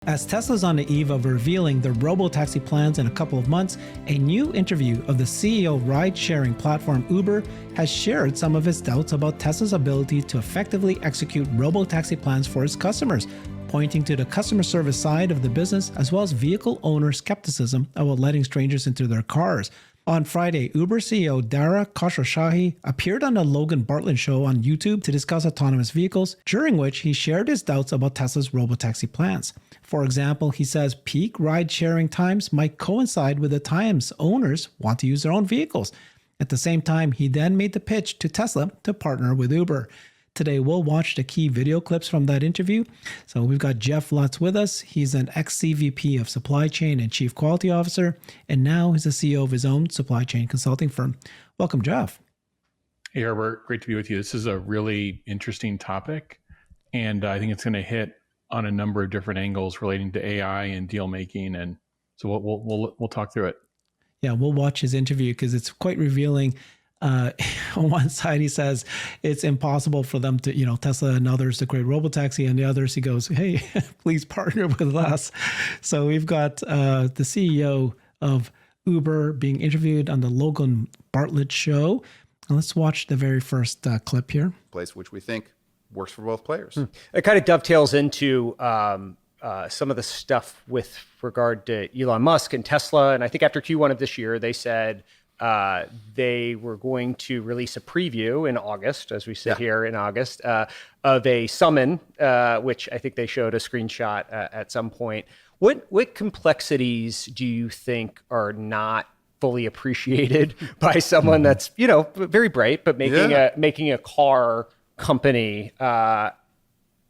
As Tesla's on the eve of revealing their robotaxi plans in a couple of months, a new interview of the CEO ride-sharing platform Uber has shared some of his doubts about Tesla's ability to effectively execute robotaxi plans for its customers, pointing to the customer service side of the business as well as vehicle owner skepticism about letting strangers into their cars. On Friday, Uber CEO Dara Khosrowshahi appeared on the Logan Bartlett show on YouTube to discuss autonomous vehicles, during which he shared his doubts about Tesla's robotaxi plans. For example, he says peak ride-sharing times might coincide with the times owners want to use their own vehicles. At the same time, he then made the pitch to Tesla to partner with Uber. Today, we'll watch the key video clips from that interview. So we've got Jeff Lutz with us. He's an ex-CVP of Supply Chain and Chief Quality Officer, and now he's the CEO of his own supply chain consulting firm. Welcome, Jeff. Hey, Herbert. Great to be with you. This is a really interesting topic, and I think it's going to hit on a number of different angles relating to AI and deal making, and so we'll talk through it. Yeah, we'll watch his interview because it's quite revealing. On one side, he says it's impossible for them to, Tesla and others to create robotaxi, and the others, he goes, hey, please partner with us. So we've got the CEO of Uber being interviewed on the Logan Bartlett show. Now let's watch the very first clip here. Place which we think works for both players. It kind of dovetails into some of the stuff with regard to Elon Musk and Tesla. And I think after Q1 of this year, they said they were going to release a preview in August, as we sit here in August, of a summon, which I think they showed a screenshot at some point. What complexities do you think are not fully appreciated by someone that's, very bright, but making a car company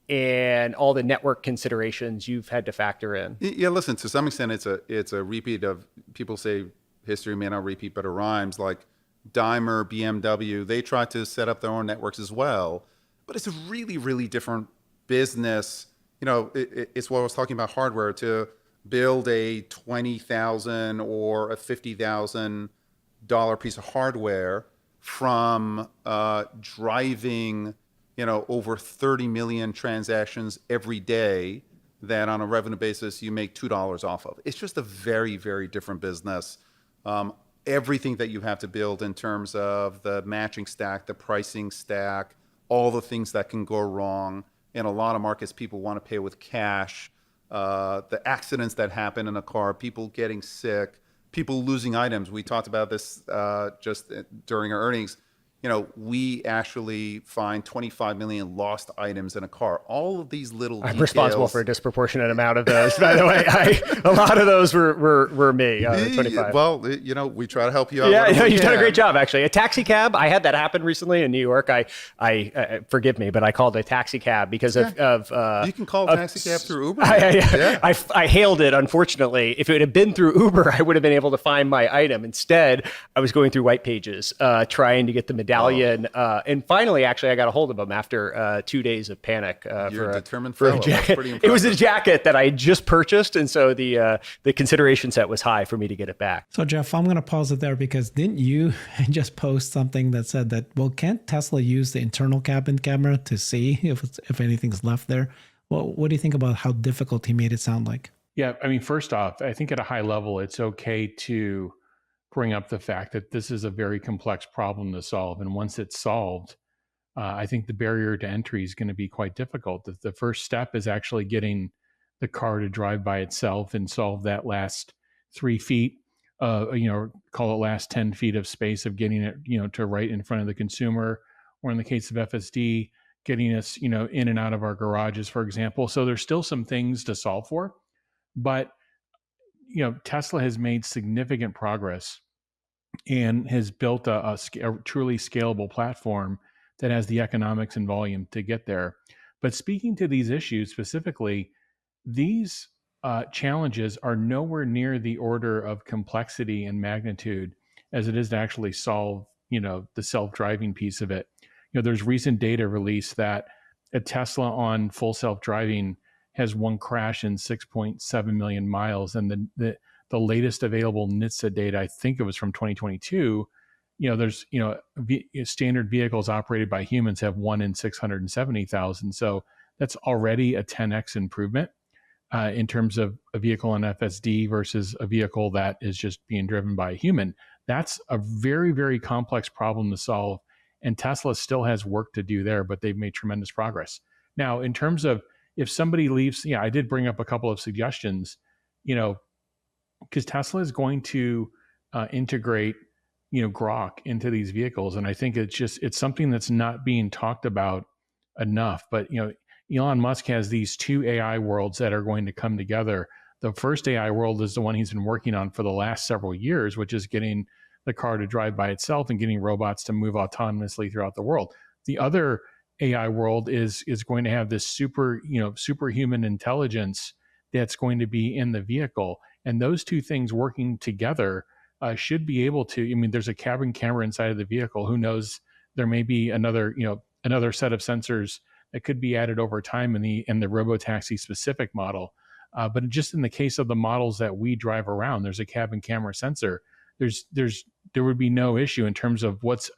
and all the network considerations you've had to factor in? Yeah, listen, to some extent, it's a repeat of, people say history may not repeat, but it rhymes. Like Daimler, BMW, they tried to set up their own networks as well, but it's a really, really different business. It's what I was talking about, hardware. To build a $20,000 or a $50,000 piece of hardware from driving, over 30 million transactions every day that on a revenue basis you make $2 off of. It's just a very, very different business. Everything that you have to build in terms of the matching stack, the pricing stack, all the things that can go wrong. In a lot of markets, people want to pay with cash. The accidents that happen in a car, people getting sick, people losing items. We talked about this just during our earnings. We actually find 25 million lost items in a car. All of these little details. I'm responsible for a disproportionate amount of those, by the way. A lot of those were me, 25. Well, we try to help you out. Yeah, you've done a great job, actually. A taxi cab, I had that happen recently in New York. I forgive me, but I called a taxi cab because of you can call a taxi cab through Uber. I hailed it, unfortunately. If it had been through Uber, I would have been able to find my item. Instead, I was going through White Pages, trying to get the medallion. And finally, actually, I got a hold of them after 2 days of panic. You're a determined for fellow. a jacket. It was a jacket that I had just purchased, and so the consideration set was high for me to get it back. So Jeff, I'm going to pause it there because didn't you just post something that said that, well, can't Tesla use the internal cabin camera to see if anything's left there? Well, what do you think about how difficult he made it sound like? Yeah, I mean, first off, I think at a high level, it's okay to bring up the fact that this is a very complex problem to solve. And once it's solved, I think the barrier to entry is going to be quite difficult. The first step is actually getting the car to drive by itself and solve that last 3 feet, call it last 10 feet of space of getting it, to right in front of the consumer, or in the case of FSD, getting us, in and out of our garages, for example. So there's still some things to solve for, but Tesla has made significant progress and has built a truly scalable platform that has the economics and volume to get there. But speaking to these issues specifically, these challenges are nowhere near the order of complexity and magnitude as it is to actually solve, the self-driving piece of it. There's recent data released that a Tesla on full self-driving has one crash in 6.7 million miles. And the latest available NHTSA data, I think it was from 2022, there's, standard vehicles operated by humans have 1 in 670,000. So that's already a 10x improvement. in terms of a vehicle in FSD versus a vehicle that is just being driven by a human. That's a very, very complex problem to solve. And Tesla still has work to do there, but they've made tremendous progress. Now, in terms of if somebody leaves, yeah, I did bring up a couple of suggestions, because Tesla is going to integrate, Grok into these vehicles. And I think it's something that's not being talked about enough. But, Elon Musk has these two AI worlds that are going to come together. The first AI world is the one he's been working on for the last several years, which is getting the car to drive by itself and getting robots to move autonomously throughout the world. The other AI world is going to have this superhuman intelligence that's going to be in the vehicle. And those two things working together should be able to, there's a cabin camera inside of the vehicle. Who knows? There may be another set of sensors that could be added over time in the robotaxi specific model. But just in the case of the models that we drive around, there's a cabin camera sensor. There would be no issue in terms of what's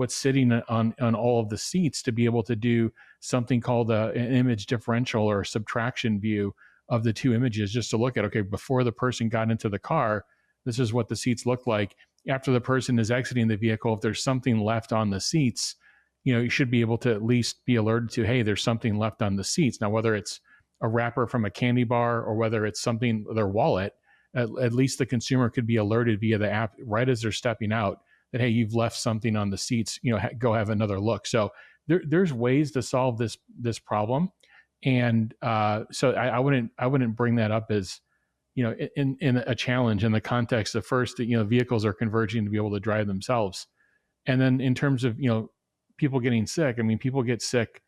sitting on all of the seats to be able to do something called an image differential or a subtraction view of the two images, just to look at, okay, before the person got into the car, this is what the seats look like. After the person is exiting the vehicle, if there's something left on the seats, you should be able to at least be alerted to, hey, there's something left on the seats. Now, whether it's a wrapper from a candy bar or whether it's something, their wallet, at least the consumer could be alerted via the app right as they're stepping out that, hey, you've left something on the seats, go have another look. So there's ways to solve this problem. And so I wouldn't bring that up as, in a challenge in the context of first, vehicles are converging to be able to drive themselves. And then in terms of, people getting sick, people get sick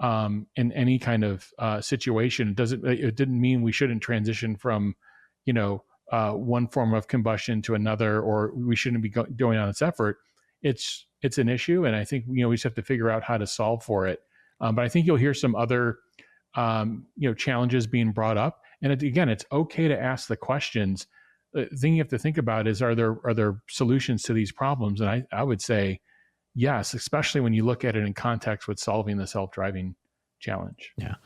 in any kind of situation. It didn't mean we shouldn't transition from, one form of combustion to another, or we shouldn't be going on this effort. It's an issue. And I think, we just have to figure out how to solve for it. But I think you'll hear some other, challenges being brought up. And again, it's okay to ask the questions. The thing you have to think about is, are there solutions to these problems? And I would say yes, especially when you look at it in context with solving the self-driving challenge. Yeah.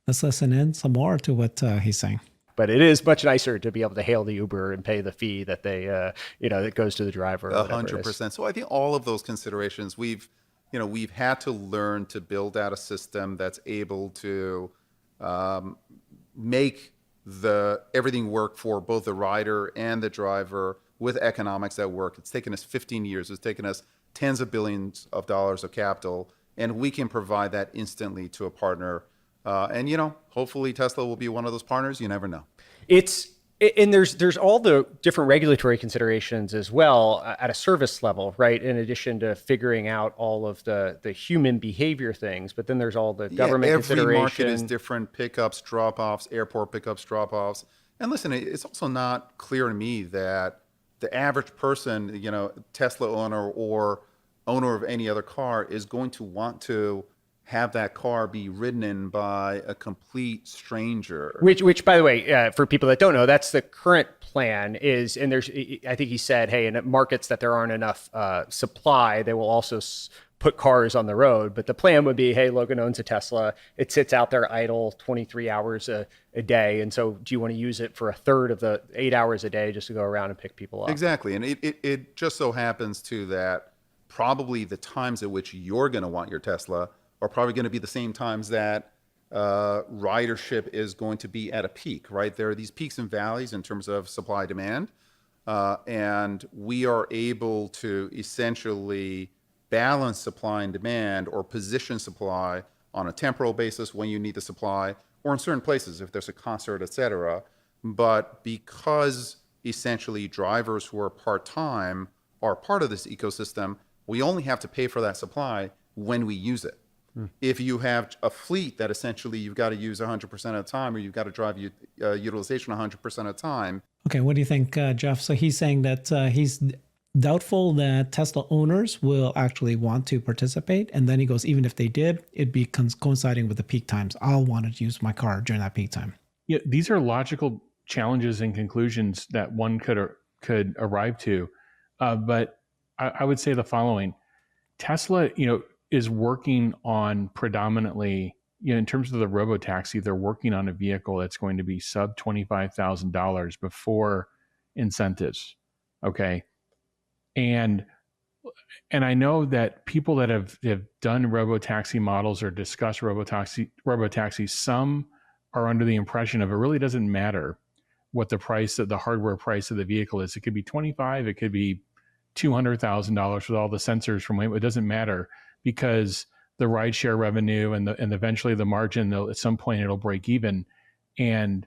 Let's listen in some more to what he's saying. But it is much nicer to be able to hail the Uber and pay the fee that they, that goes to the driver. 100%. So I think all of those considerations, we've had to learn to build out a system that's able to make everything work for both the rider and the driver with economics that work. It's taken us 15 years. It's taken us tens of billions of dollars of capital, and we can provide that instantly to a partner. And hopefully Tesla will be one of those partners. You never know. And there's all the different regulatory considerations as well at a service level, right? In addition to figuring out all of the human behavior things, but then there's all the government consideration. Every market is different: pickups, drop-offs, airport pickups, drop-offs. And listen, it's also not clear to me that the average person, Tesla owner or owner of any other car, is going to want to have that car be ridden in by a complete stranger. Which, by the way, for people that don't know, that's the current plan is, and I think he said, hey, in markets that there aren't enough supply, they will also put cars on the road. But the plan would be, hey, Logan owns a Tesla. It sits out there idle 23 hours a day. And so do you want to use it for a third of the 8 hours a day just to go around and pick people up? Exactly. And it just so happens too that probably the times at which you're going to want your Tesla are probably going to be the same times that ridership is going to be at a peak, right? There are these peaks and valleys in terms of supply demand. And we are able to essentially balance supply and demand, or position supply on a temporal basis when you need the supply, or in certain places if there's a concert, et cetera. But because essentially drivers who are part-time are part of this ecosystem, we only have to pay for that supply when we use it. If you have a fleet that essentially you've got to use 100% of the time, or you've got to drive utilization 100% of the time. Okay, what do you think, Jeff? So he's saying that he's doubtful that Tesla owners will actually want to participate. And then he goes, even if they did, it'd be coinciding with the peak times. I'll want to use my car during that peak time. Yeah, these are logical challenges and conclusions that one could arrive to. But I would say the following. Tesla, is working on predominantly in terms of the robotaxi, they're working on a vehicle that's going to be sub $25,000 before incentives. Okay. And I know that people that have done robotaxi models or discussed robotaxi, some are under the impression of it really doesn't matter what the price of the hardware price of the vehicle is. It could be 25, it could be $200,000 with all the sensors from Waymo. It doesn't matter because the rideshare revenue and eventually the margin, at some point it'll break even, and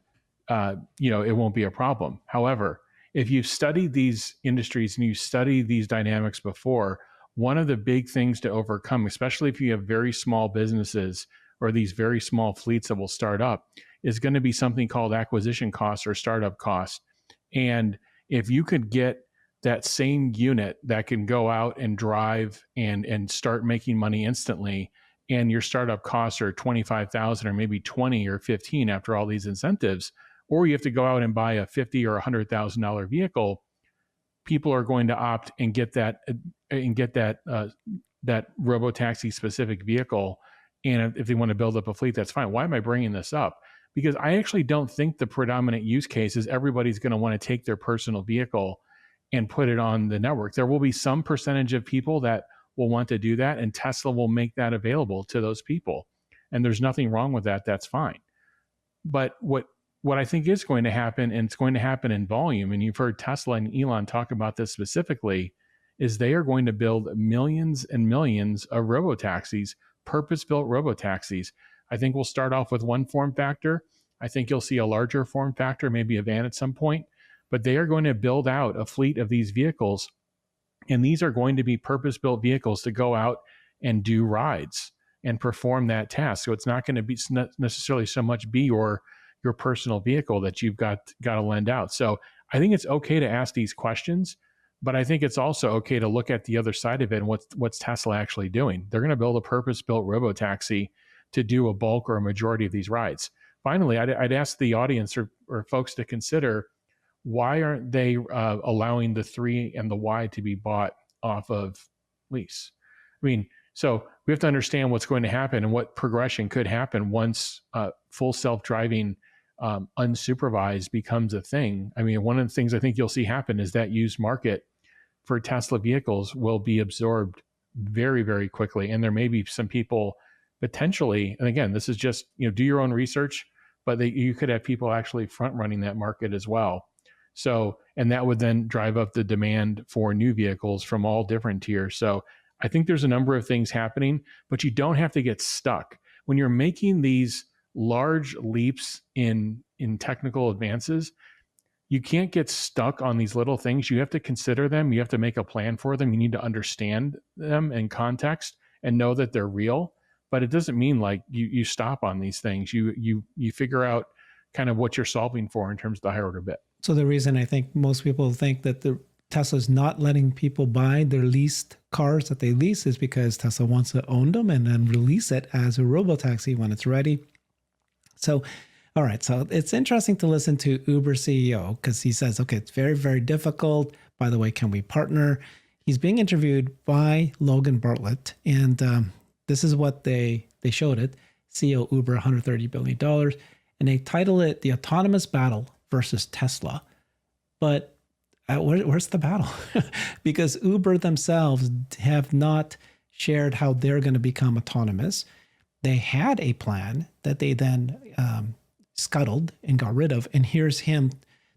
it won't be a problem. However, if you've studied these industries and you study these dynamics before, one of the big things to overcome, especially if you have very small businesses or these very small fleets that will start up, is going to be something called acquisition costs or startup costs. And if you could get that same unit that can go out and drive and start making money instantly, and your startup costs are 25,000 or maybe 20 or 15 after all these incentives, or you have to go out and buy a $50,000 or $100,000 vehicle, people are going to opt and get that robotaxi specific vehicle. And if they want to build up a fleet, that's fine. Why am I bringing this up? Because I actually don't think the predominant use case is everybody's going to want to take their personal vehicle and put it on the network. There will be some percentage of people that will want to do that, and Tesla will make that available to those people. And there's nothing wrong with that. That's fine. But what I think is going to happen, and it's going to happen in volume, and you've heard Tesla and Elon talk about this specifically, is they are going to build millions and millions of robotaxis, purpose-built robotaxis. I think we'll start off with one form factor. I think you'll see a larger form factor, maybe a van at some point, but they are going to build out a fleet of these vehicles, and these are going to be purpose-built vehicles to go out and do rides and perform that task. So it's not going to be necessarily so much be your personal vehicle that you've got to lend out. So I think it's okay to ask these questions, but I think it's also okay to look at the other side of it and what's Tesla actually doing. They're going to build a purpose-built robotaxi to do a bulk or a majority of these rides. Finally, I'd ask the audience or folks to consider, why aren't they allowing the 3 and the Y to be bought off of lease? I mean, so we have to understand what's going to happen and what progression could happen once full self-driving unsupervised becomes a thing. I mean, one of the things I think you'll see happen is that used market for Tesla vehicles will be absorbed very, very quickly. And there may be some people potentially, and again, this is just, do your own research, but you could have people actually front running that market as well. So, and that would then drive up the demand for new vehicles from all different tiers. So I think there's a number of things happening, but you don't have to get stuck. When you're making these large leaps in technical advances, you can't get stuck on these little things. You have to consider them. You have to make a plan for them. You need to understand them in context and know that they're real. But it doesn't mean like you stop on these things. You figure out kind of what you're solving for in terms of the higher order bit. So the reason I think most people think that the Tesla's not letting people buy their leased cars that they lease is because Tesla wants to own them and then release it as a robotaxi when it's ready. So, all right. So it's interesting to listen to Uber CEO because he says, okay, it's very, very difficult. By the way, can we partner? He's being interviewed by Logan Bartlett. And this is what they showed it. CEO Uber, $130 billion. And they title it The Autonomous Battle versus Tesla. But where's the battle? Because Uber themselves have not shared how they're going to become autonomous. They had a plan that they then scuttled and got rid of. And here's him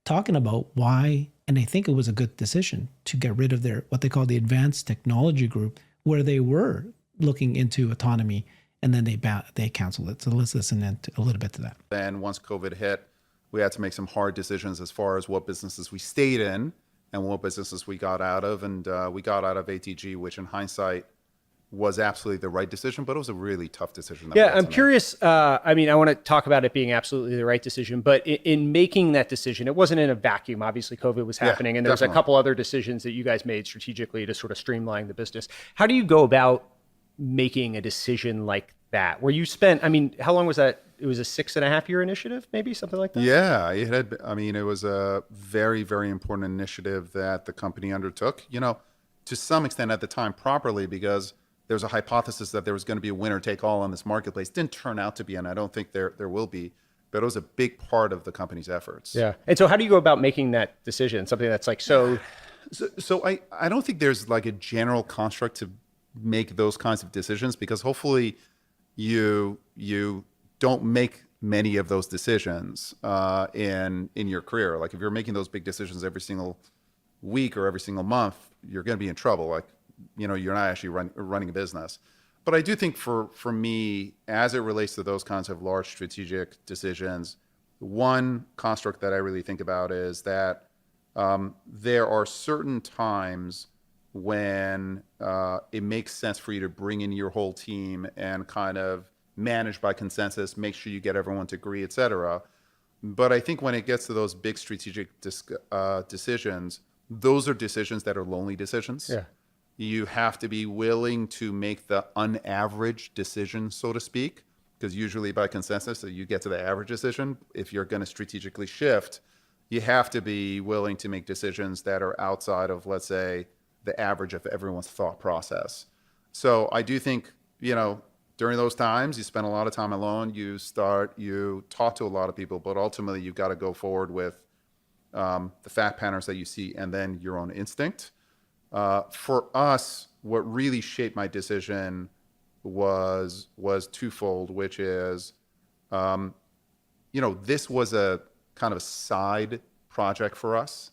talking about why, and I think it was a good decision to get rid of their, what they call the Advanced Technology Group, where they were looking into autonomy, and then they canceled it. So let's listen in a little bit to that. Then once COVID hit, we had to make some hard decisions as far as what businesses we stayed in and what businesses we got out of. And we got out of ATG, which in hindsight was absolutely the right decision, but it was a really tough decision. Yeah, I'm curious. I mean, I want to talk about it being absolutely the right decision, but in making that decision, it wasn't in a vacuum. Obviously, COVID was happening, and there was a couple other decisions that you guys made strategically to sort of streamline the business. How do you go about making a decision like that, where you spent, I mean, how long was that? It was a 6.5 year initiative, maybe something like that? Yeah, it had, I mean, it was a very, very important initiative that the company undertook, to some extent at the time properly, because there's a hypothesis that there was going to be a winner take all on this marketplace. Didn't turn out to be, and I don't think there will be, but it was a big part of the company's efforts. Yeah. And so how do you go about making that decision? Something that's like so I don't think there's like a general construct to make those kinds of decisions, because hopefully you don't make many of those decisions in your career. Like if you're making those big decisions every single week or every single month, you're going to be in trouble. Like, you're not actually running a business. But I do think for me, as it relates to those kinds of large strategic decisions, one construct that I really think about is that there are certain times when it makes sense for you to bring in your whole team and kind of manage by consensus, make sure you get everyone to agree, et cetera. But I think when it gets to those big strategic decisions, those are decisions that are lonely decisions. Yeah. You have to be willing to make the unaverage decision, so to speak, because usually by consensus, you get to the average decision. If you're going to strategically shift, you have to be willing to make decisions that are outside of, let's say, the average of everyone's thought process. So I do think, during those times, you spend a lot of time alone, you talk to a lot of people, but ultimately you've got to go forward with the fact patterns that you see and then your own instinct. For us, what really shaped my decision was twofold, which is, this was a kind of a side project for us.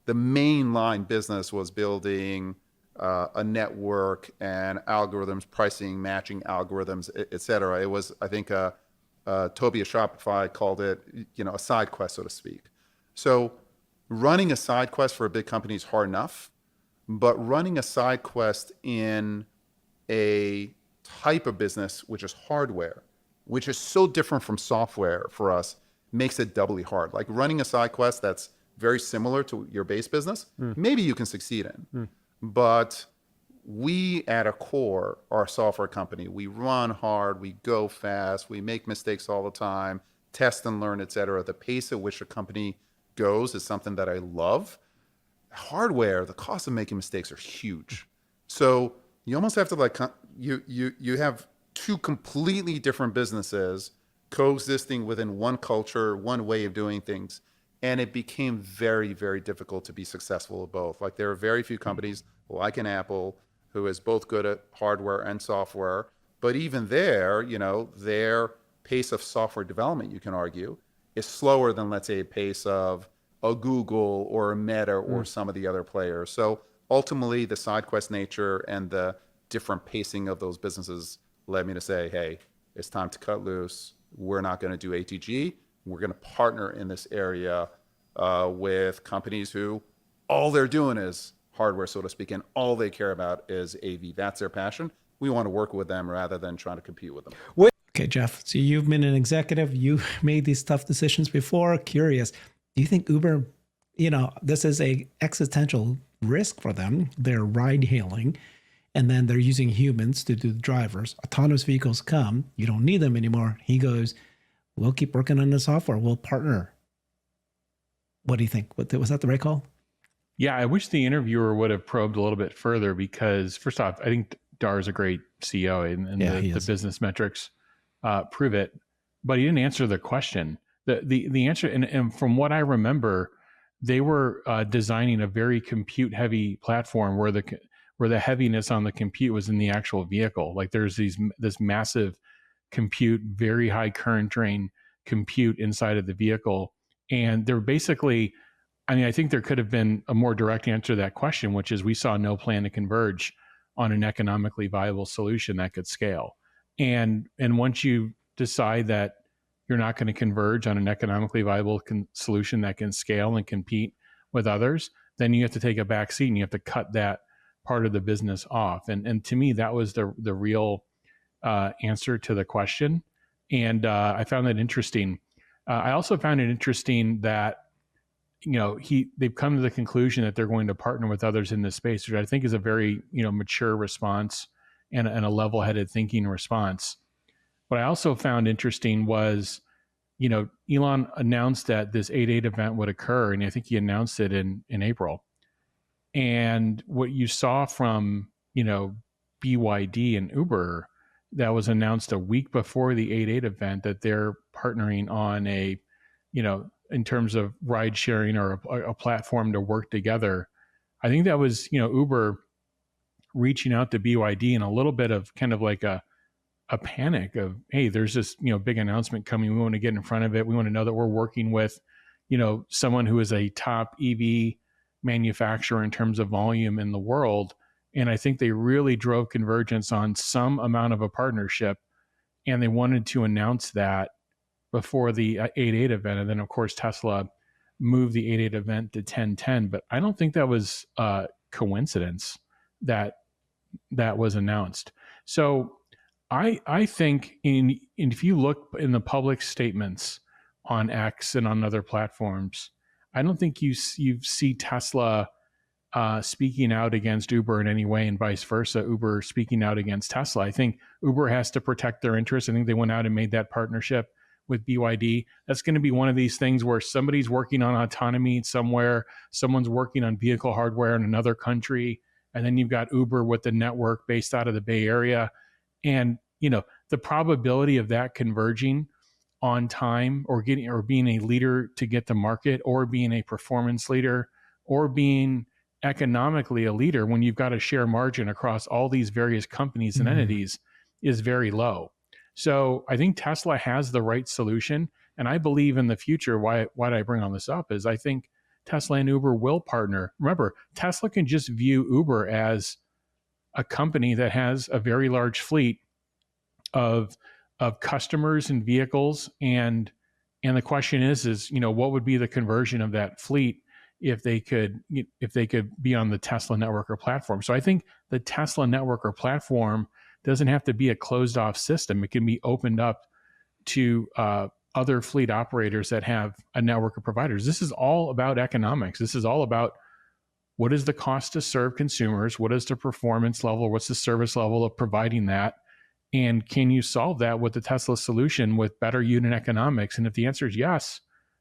The mainline business was building a network and algorithms, pricing, matching algorithms, et cetera. It was, I think, Toby at Shopify called it, a side quest, so to speak. So running a side quest for a big company is hard enough, but running a side quest in a type of business, which is hardware, which is so different from software for us, makes it doubly hard. Like running a side quest that's very similar to your base business, maybe you can succeed in. But we at a core are a software company. We run hard, we go fast, we make mistakes all the time, test and learn, et cetera. The pace at which a company goes is something that I love. Hardware, the cost of making mistakes are huge. So you almost have to you have two completely different businesses coexisting within one culture, one way of doing things. And it became very, very difficult to be successful at both. Like there are very few companies like an Apple who is both good at hardware and software. But even there, their pace of software development, you can argue, is slower than, let's say, a pace of a Google or a Meta or some of the other players. So ultimately, the side quest nature and the different pacing of those businesses led me to say, hey, it's time to cut loose. We're not going to do ATG. We're going to partner in this area with companies who all they're doing is hardware, so to speak, and all they care about is AV. That's their passion. We want to work with them rather than trying to compete with them. Okay, Jeff, so you've been an executive. You made these tough decisions before. Curious, do you think Uber, this is a existential risk for them? They're ride hailing, and then they're using humans to do the drivers. Autonomous vehicles come. You don't need them anymore. He goes, we'll keep working on the software. We'll partner. What do you think? Was that the right call? Yeah, I wish the interviewer would have probed a little bit further because, first off, I think Dar is a great CEO and the business metrics prove it. But he didn't answer the question. The answer, and from what I remember, they were designing a very compute-heavy platform where the heaviness on the compute was in the actual vehicle. Like there's this massive compute, very high current drain compute inside of the vehicle. And they're basically, I think there could have been a more direct answer to that question, which is we saw no plan to converge on an economically viable solution that could scale. And once you decide that you're not going to converge on an economically viable solution that can scale and compete with others, then you have to take a back seat and you have to cut that part of the business off. And to me, that was the real answer to the question. And I found that interesting. I also found it interesting that, they've come to the conclusion that they're going to partner with others in this space, which I think is a very, mature response and a level-headed thinking response. What I also found interesting was, Elon announced that this 8.8 event would occur, and I think he announced it in April. And what you saw from, BYD and Uber that was announced a week before the 8.8 event that they're partnering on a, in terms of ride sharing or a platform to work together. I think that was, Uber reaching out to BYD in a little bit of kind of like a panic of, hey, there's this, big announcement coming. We want to get in front of it. We want to know that we're working with, someone who is a top EV manufacturer in terms of volume in the world. And I think they really drove convergence on some amount of a partnership. And they wanted to announce that before the 8.8 event. And then, of course, Tesla moved the 8.8 event to 10.10. But I don't think that was a coincidence that was announced. So I think if you look in the public statements on X and on other platforms, I don't think you see Tesla speaking out against Uber in any way, and vice versa, Uber speaking out against Tesla. I think Uber has to protect their interests. I think they went out and made that partnership with BYD. That's going to be one of these things where somebody's working on autonomy somewhere, someone's working on vehicle hardware in another country, and then you've got Uber with the network based out of the Bay Area. And, the probability of that converging on time or being a leader to get to market, or being a performance leader, or being economically a leader when you've got to share margin across all these various companies and entities is very low. So I think Tesla has the right solution. And I believe in the future, why did I bring all this up, is I think Tesla and Uber will partner. Remember, Tesla can just view Uber as a company that has a very large fleet of customers and vehicles, and the question is what would be the conversion of that fleet if they could be on the Tesla network or platform. So I think the Tesla network or platform doesn't have to be a closed off system. It can be opened up to other fleet operators that have a network of providers. This is all about economics. This is all about what is the cost to serve consumers, what is the performance level, what's the service level of providing that, and can you solve that with the Tesla solution with better unit economics? And if the answer is yes,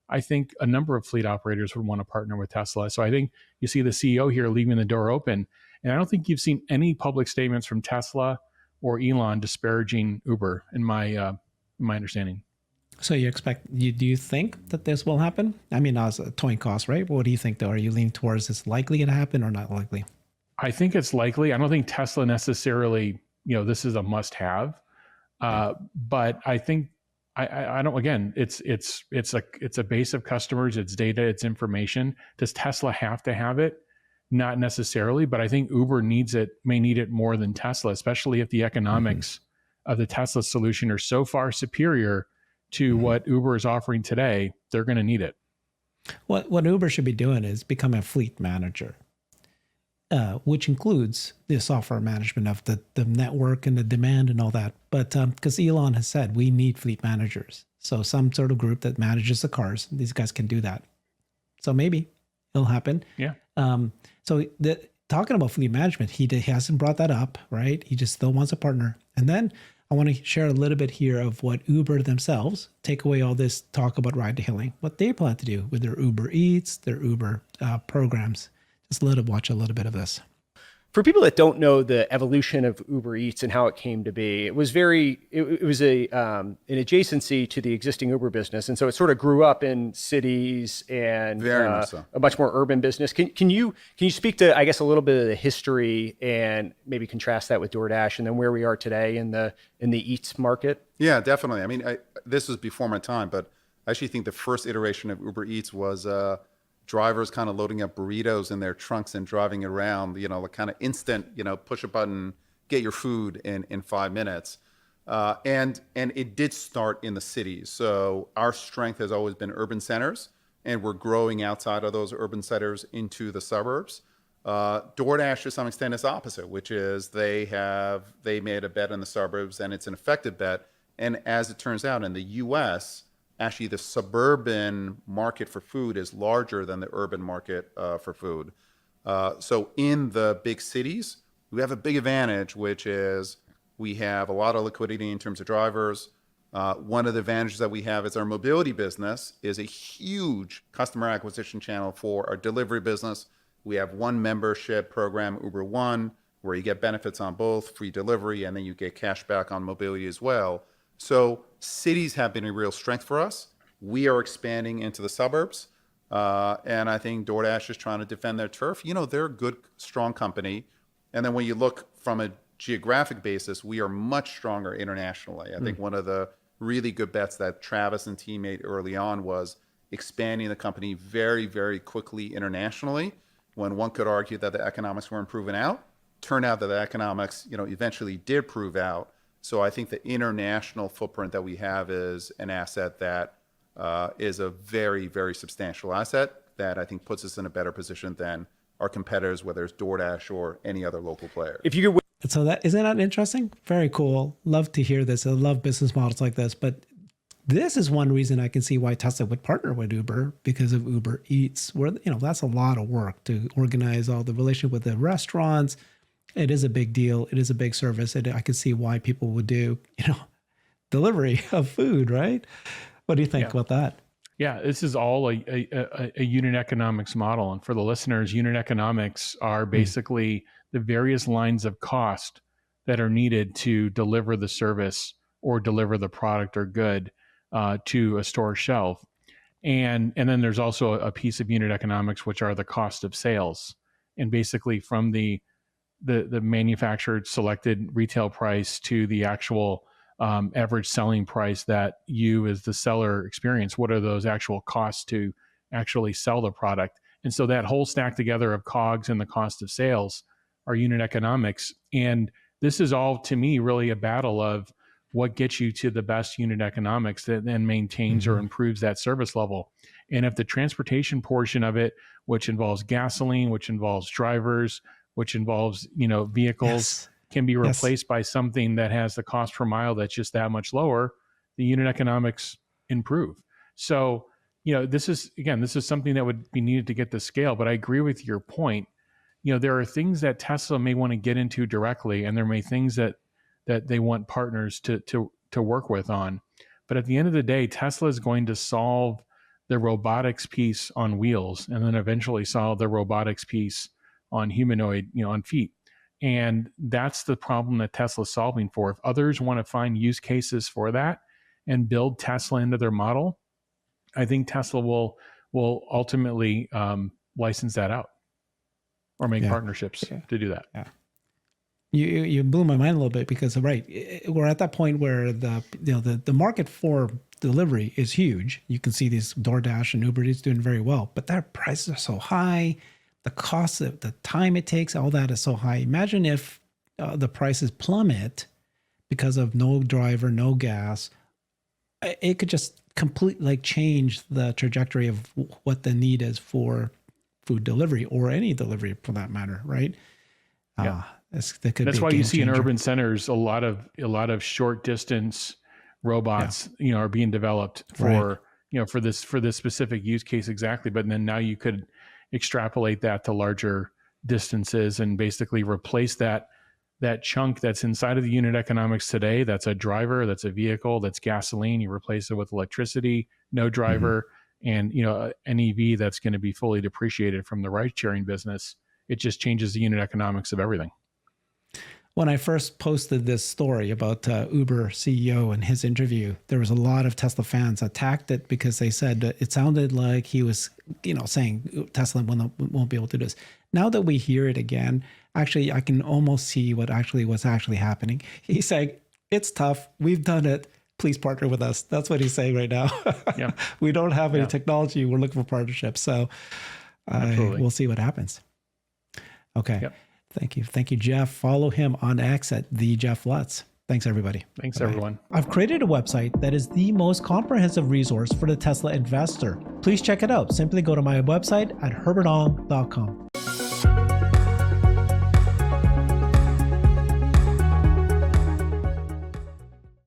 I think a number of fleet operators would want to partner with Tesla. So I think you see the CEO here leaving the door open. And I don't think you've seen any public statements from Tesla or Elon disparaging Uber in my understanding. So do you think that this will happen? I mean, as a toy cost, right? What do you think though? Are you leaning towards it's likely to happen or not likely? I think it's likely. I don't think Tesla necessarily, this is a must have. But I think I don't, again, it's a base of customers, it's data, it's information. Does Tesla have to have it? Not necessarily, but I think Uber may need it more than Tesla, especially if the economics of the Tesla solution are so far superior to what Uber is offering today. They're going to need it. What Uber should be doing is become a fleet manager, which includes the software management of the network and the demand and all that. But because Elon has said we need fleet managers, so some sort of group that manages the cars, these guys can do that. So maybe it'll happen. Yeah. Talking about fleet management, he hasn't brought that up, right? He just still wants a partner. And then I want to share a little bit here of what Uber themselves, take away all this talk about ride hailing, what they plan to do with their Uber Eats, their Uber programs. Just watch a little bit of this. For people that don't know the evolution of Uber Eats and how it came to be, it was an adjacency to the existing Uber business, and so it sort of grew up in cities and a much more urban business. Can you speak to, I guess, a little bit of the history and maybe contrast that with DoorDash and then where we are today in the Eats market? Yeah, definitely. I mean, this was before my time, but I actually think the first iteration of Uber Eats was drivers kind of loading up burritos in their trunks and driving around, like kind of instant, push a button, get your food in 5 minutes. And it did start in the cities. So our strength has always been urban centers, and we're growing outside of those urban centers into the suburbs. DoorDash to some extent is opposite, which is they made a bet in the suburbs, and it's an effective bet. And as it turns out in the US, actually the suburban market for food is larger than the urban market for food. So in the big cities, we have a big advantage, which is we have a lot of liquidity in terms of drivers. One of the advantages that we have is our mobility business is a huge customer acquisition channel for our delivery business. We have one membership program, Uber One, where you get benefits on both, free delivery, and then you get cash back on mobility as well. So cities have been a real strength for us. We are expanding into the suburbs. And I think DoorDash is trying to defend their turf. They're a good, strong company. And then when you look from a geographic basis, we are much stronger internationally. I think one of the really good bets that Travis and team made early on was expanding the company very, very quickly internationally, when one could argue that the economics weren't proven out. Turned out that the economics, eventually did prove out. So I think the international footprint that we have is an asset that is a very, very substantial asset that I think puts us in a better position than our competitors, whether it's DoorDash or any other local player. If you could, So isn't that interesting? Very cool. Love to hear this. I love business models like this, but this is one reason I can see why Tesla would partner with Uber, because of Uber Eats, where, that's a lot of work to organize all the relationship with the restaurants. It is a big deal. It is a big service. And I can see why people would do, delivery of food, right? What do you think about that? Yeah, this is all a unit economics model. And for the listeners, unit economics are basically the various lines of cost that are needed to deliver the service or deliver the product or good to a store shelf. And then there's also a piece of unit economics, which are the cost of sales. And basically from the manufactured selected retail price to the actual average selling price that you as the seller experience, what are those actual costs to actually sell the product? And so that whole stack together of COGS and the cost of sales are unit economics. And this is all, to me, really a battle of what gets you to the best unit economics that then maintains or improves that service level. And if the transportation portion of it, which involves gasoline, which involves drivers, which involves, vehicles, can be replaced by something that has the cost per mile that's just that much lower, the unit economics improve. So, this is something that would be needed to get to scale. But I agree with your point. There are things that Tesla may want to get into directly, and there may things that they want partners to work with on. But at the end of the day, Tesla is going to solve the robotics piece on wheels, and then eventually solve the robotics piece on humanoid, on feet. And that's the problem that Tesla's solving for. If others want to find use cases for that and build Tesla into their model, I think Tesla will ultimately license that out or make partnerships to do that. Yeah. You blew my mind a little bit, because we're at that point where the market for delivery is huge. You can see these DoorDash and Uber Eats doing very well, but their prices are so high. The cost of the time it takes, all that is so high. Imagine if the prices plummet because of no driver, no gas. It could just completely change the trajectory of what the need is for food delivery, or any delivery for that matter, right? Yeah. That's why you see in urban centers a lot of short distance robots, are being developed for for this specific use case exactly. But then now you could extrapolate that to larger distances and basically replace that chunk that's inside of the unit economics today. That's a driver, that's a vehicle, that's gasoline. You replace it with electricity, no driver, and an EV that's going to be fully depreciated from the ride sharing business. It just changes the unit economics of everything. When I first posted this story about Uber CEO and his interview, there was a lot of Tesla fans attacked it because they said it sounded like he was, saying Tesla won't be able to do this. Now that we hear it again, actually, I can almost see what's actually happening. He's saying, it's tough. We've done it. Please partner with us. That's what he's saying right now. Yeah. We don't have any technology. We're looking for partnerships. So we'll see what happens. Okay. Yep. Thank you, Jeff. Follow him on X at the Jeff Lutz. Thanks, everybody. Thanks, everyone. I've created a website that is the most comprehensive resource for the Tesla investor. Please check it out. Simply go to my website at herbertong.com.